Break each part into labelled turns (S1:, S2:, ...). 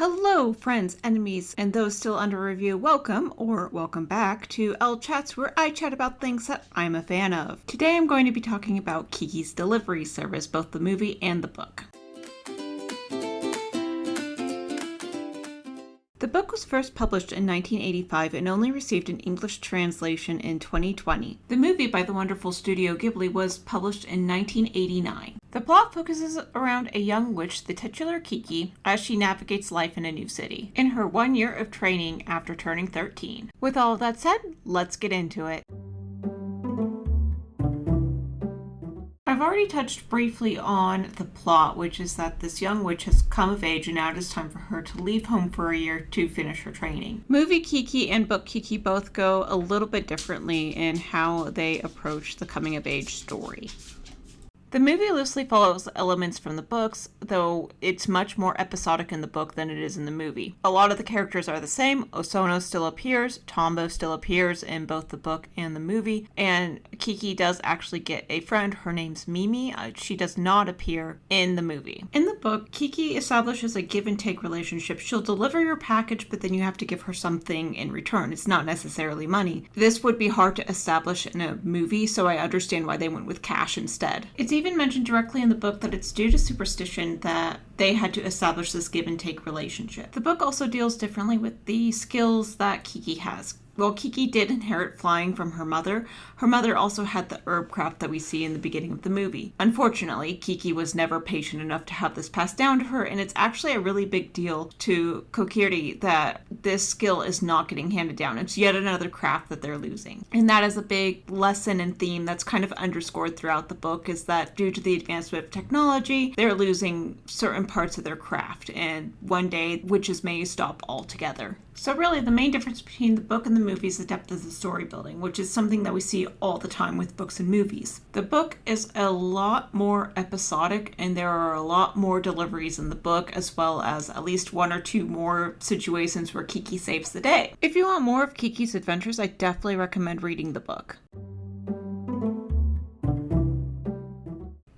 S1: Hello, friends, enemies, and those still under review. Welcome, or welcome back, to Elle Chats, where I chat about things that I'm a fan of. Today I'm going to be talking about Kiki's Delivery Service, both the movie and the book. The book was first published in 1985 and only received an English translation in 2020. The movie by the wonderful Studio Ghibli was published in 1989. The plot focuses around a young witch, the titular Kiki, as she navigates life in a new city, in her 1 year of training after turning 13. With all of that said, let's get into it. I've already touched briefly on the plot, which is that this young witch has come of age and now it is time for her to leave home for a year to finish her training. Movie Kiki and book Kiki both go a little bit differently in how they approach the coming of age story. The movie loosely follows elements from the books, though it's much more episodic in the book than it is in the movie. A lot of the characters are the same. Osono still appears, Tombo still appears in both the book and the movie, and Kiki does actually get a friend. Her name's Mimi. She does not appear in the movie. In the book, Kiki establishes a give and take relationship. She'll deliver your package, but then you have to give her something in return. It's not necessarily money. This would be hard to establish in a movie, so I understand why they went with cash instead. It's even mentioned directly in the book that it's due to superstition that they had to establish this give and take relationship. The book also deals differently with the skills that Kiki has. While Kiki did inherit flying from her mother also had the herb craft that we see in the beginning of the movie. Unfortunately, Kiki was never patient enough to have this passed down to her, and it's actually a really big deal to Kokiri that this skill is not getting handed down. It's yet another craft that they're losing. And that is a big lesson and theme that's kind of underscored throughout the book, is that due to the advancement of technology, they're losing certain parts of their craft, and one day witches may stop altogether. So really, the main difference between the book and the movie is the depth of the story building, which is something that we see all the time with books and movies. The book is a lot more episodic, and there are a lot more deliveries in the book, as well as at least one or two more situations where Kiki saves the day. If you want more of Kiki's adventures, I definitely recommend reading the book.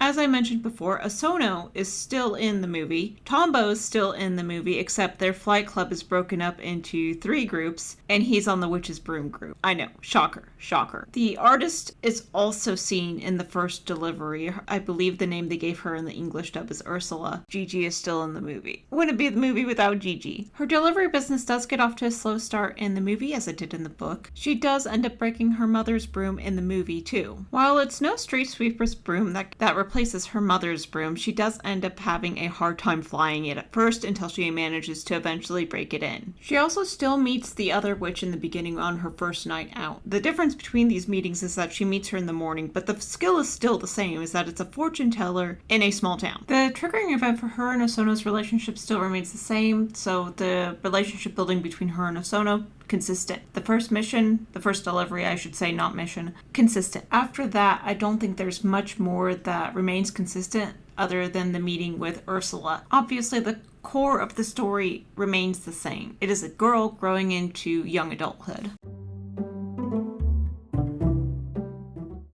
S1: As I mentioned before, Osono is still in the movie. Tombo is still in the movie, except their flight club is broken up into 3 groups, and he's on the Witch's Broom group. I know, shocker, shocker. The artist is also seen in the first delivery. I believe the name they gave her in the English dub is Ursula. Gigi is still in the movie. Wouldn't be the movie without Gigi. Her delivery business does get off to a slow start in the movie, as it did in the book. She does end up breaking her mother's broom in the movie, too. While it's no street sweeper's broom that replaces her mother's broom, she does end up having a hard time flying it at first until she manages to eventually break it in. She also still meets the other witch in the beginning on her first night out. The difference between these meetings is that she meets her in the morning, but the skill is still the same, is that it's a fortune teller in a small town. The triggering event for her and Osono's relationship still remains the same, so the relationship building between her and Osono, consistent. The first delivery, I should say, not mission, consistent. After that, I don't think there's much more that remains consistent other than the meeting with Ursula. Obviously, the core of the story remains the same. It is a girl growing into young adulthood.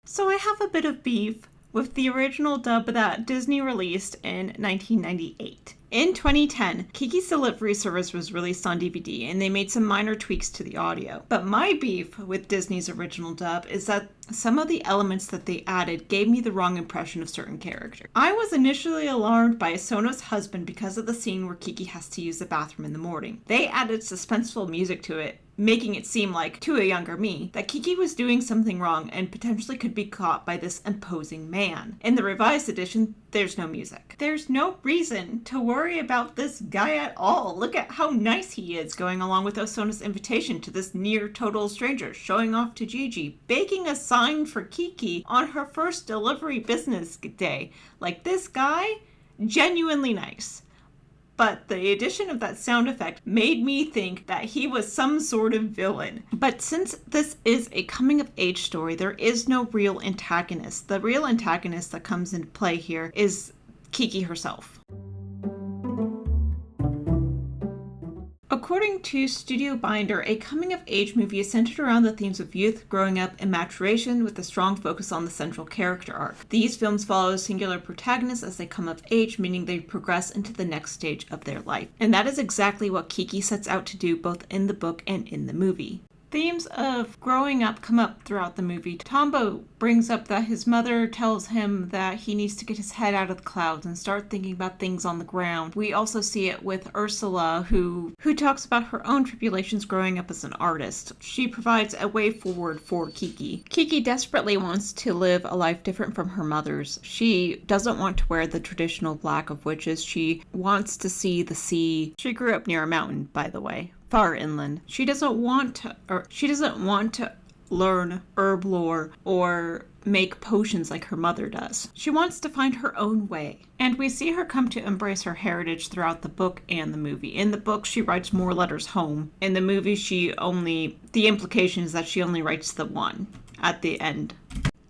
S1: So I have a bit of beef with the original dub that Disney released in 1998. In 2010, Kiki's Delivery Service was released on DVD, and they made some minor tweaks to the audio. But my beef with Disney's original dub is that some of the elements that they added gave me the wrong impression of certain characters. I was initially alarmed by Osono's husband because of the scene where Kiki has to use the bathroom in the morning. They added suspenseful music to it, making it seem like, to a younger me, that Kiki was doing something wrong and potentially could be caught by this imposing man. In the revised edition, there's no music. There's no reason to worry about this guy at all. Look at how nice he is, going along with Osono's invitation to this near total stranger, showing off to Gigi, baking a sign for Kiki on her first delivery business day. Like, this guy, genuinely nice. But the addition of that sound effect made me think that he was some sort of villain. But since this is a coming-of-age story, there is no real antagonist. The real antagonist that comes into play here is Kiki herself. According to Studio Binder, a coming-of-age movie is centered around the themes of youth, growing up, and maturation with a strong focus on the central character arc. These films follow singular protagonists as they come of age, meaning they progress into the next stage of their life. And that is exactly what Kiki sets out to do both in the book and in the movie. Themes of growing up come up throughout the movie. Tombo brings up that his mother tells him that he needs to get his head out of the clouds and start thinking about things on the ground. We also see it with Ursula, who talks about her own tribulations growing up as an artist. She provides a way forward for Kiki. Kiki desperately wants to live a life different from her mother's. She doesn't want to wear the traditional black of witches. She wants to see the sea. She grew up near a mountain, by the way. Far inland. She doesn't want to learn herb lore or make potions like her mother does. She wants to find her own way. And we see her come to embrace her heritage throughout the book and the movie. In the book, she writes more letters home. In the movie, the implication is that she only writes the one at the end.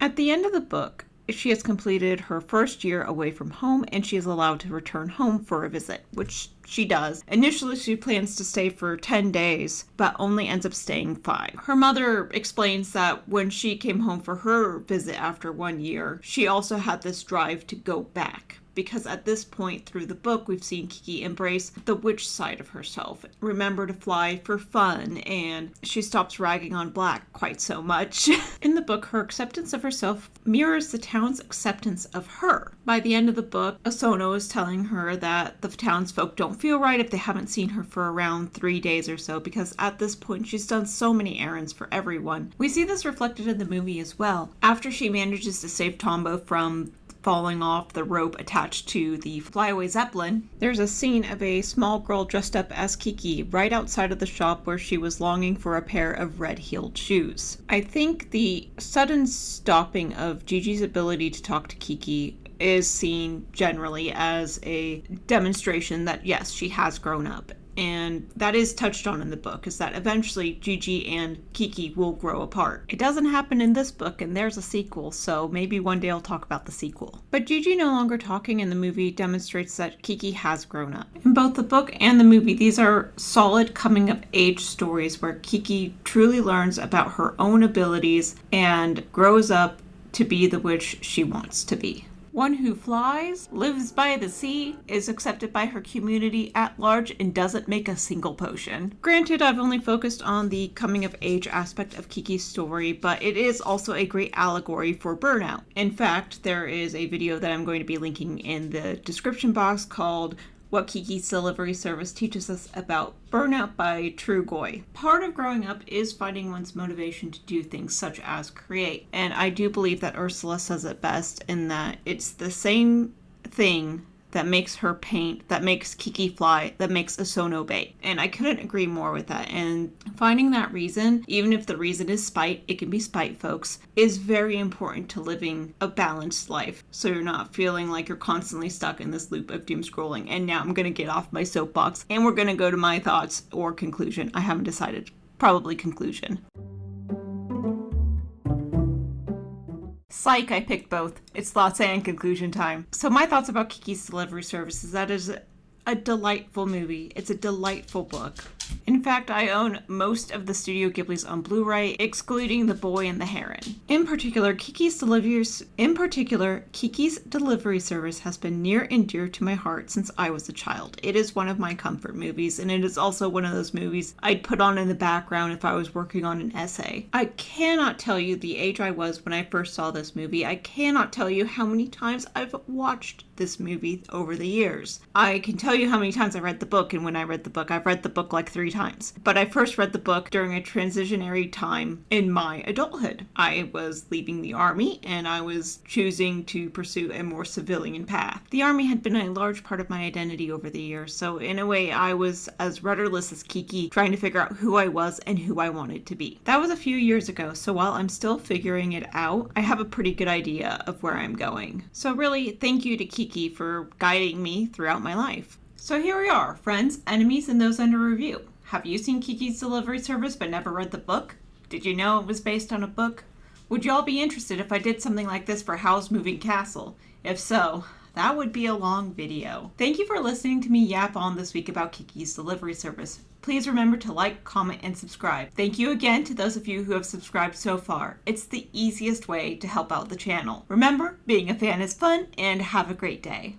S1: At the end of the book, she has completed her first year away from home and she is allowed to return home for a visit, which she does. Initially, she plans to stay for 10 days, but only ends up staying 5. Her mother explains that when she came home for her visit after 1 year, she also had this drive to go back. Because at this point through the book, we've seen Kiki embrace the witch side of herself, remember to fly for fun, and she stops ragging on black quite so much. In the book, her acceptance of herself mirrors the town's acceptance of her. By the end of the book, Osono is telling her that the townsfolk don't feel right if they haven't seen her for around 3 days or so, because at this point she's done so many errands for everyone. We see this reflected in the movie as well. After she manages to save Tombo from falling off the rope attached to the flyaway Zeppelin, there's a scene of a small girl dressed up as Kiki right outside of the shop where she was longing for a pair of red-heeled shoes. I think the sudden stopping of Gigi's ability to talk to Kiki is seen generally as a demonstration that yes, she has grown up. And that is touched on in the book, is that eventually Gigi and Kiki will grow apart. It doesn't happen in this book, and there's a sequel, so maybe one day I'll talk about the sequel. But Gigi no longer talking in the movie demonstrates that Kiki has grown up. In both the book and the movie, these are solid coming-of-age stories where Kiki truly learns about her own abilities and grows up to be the witch she wants to be. One who flies, lives by the sea, is accepted by her community at large, and doesn't make a single potion. Granted, I've only focused on the coming-of-age aspect of Kiki's story, but it is also a great allegory for burnout. In fact, there is a video that I'm going to be linking in the description box called What Kiki's Delivery Service Teaches Us About Burnout by True Goy. Part of growing up is finding one's motivation to do things such as create. And I do believe that Ursula says it best in that it's the same thing that makes her paint, that makes Kiki fly, that makes Osono bake. And I couldn't agree more with that. And finding that reason, even if the reason is spite, it can be spite, folks, is very important to living a balanced life. So you're not feeling like you're constantly stuck in this loop of doom scrolling. And now I'm going to get off my soapbox and we're going to go to my thoughts or conclusion. I haven't decided. Probably conclusion. Psych, I picked both. It's thoughts and conclusion time. So my thoughts about Kiki's Delivery Service is that is a delightful movie. It's a delightful book. In fact, I own most of the Studio Ghibli's on Blu-ray, excluding The Boy and the Heron. In particular, Kiki's Delivery Service has been near and dear to my heart since I was a child. It is one of my comfort movies, and it is also one of those movies I'd put on in the background if I was working on an essay. I cannot tell you the age I was when I first saw this movie. I cannot tell you how many times I've watched this movie over the years. I can tell you how many times I read the book, and when I read the book, I've read the book like 3 times. But I first read the book during a transitionary time in my adulthood. I was leaving the army, and I was choosing to pursue a more civilian path. The army had been a large part of my identity over the years, so in a way I was as rudderless as Kiki, trying to figure out who I was and who I wanted to be. That was a few years ago, so while I'm still figuring it out, I have a pretty good idea of where I'm going. So really, thank you to Kiki for guiding me throughout my life. So here we are, friends, enemies, and those under review. Have you seen Kiki's Delivery Service but never read the book? Did you know it was based on a book? Would you all be interested if I did something like this for Howl's Moving Castle? If so, That would be a long video. Thank you for listening to me yap on this week about Kiki's delivery service. Please remember to like, comment, and subscribe. Thank you again to those of you who have subscribed so far. It's the easiest way to help out the channel. Remember, being a fan is fun, and have a great day.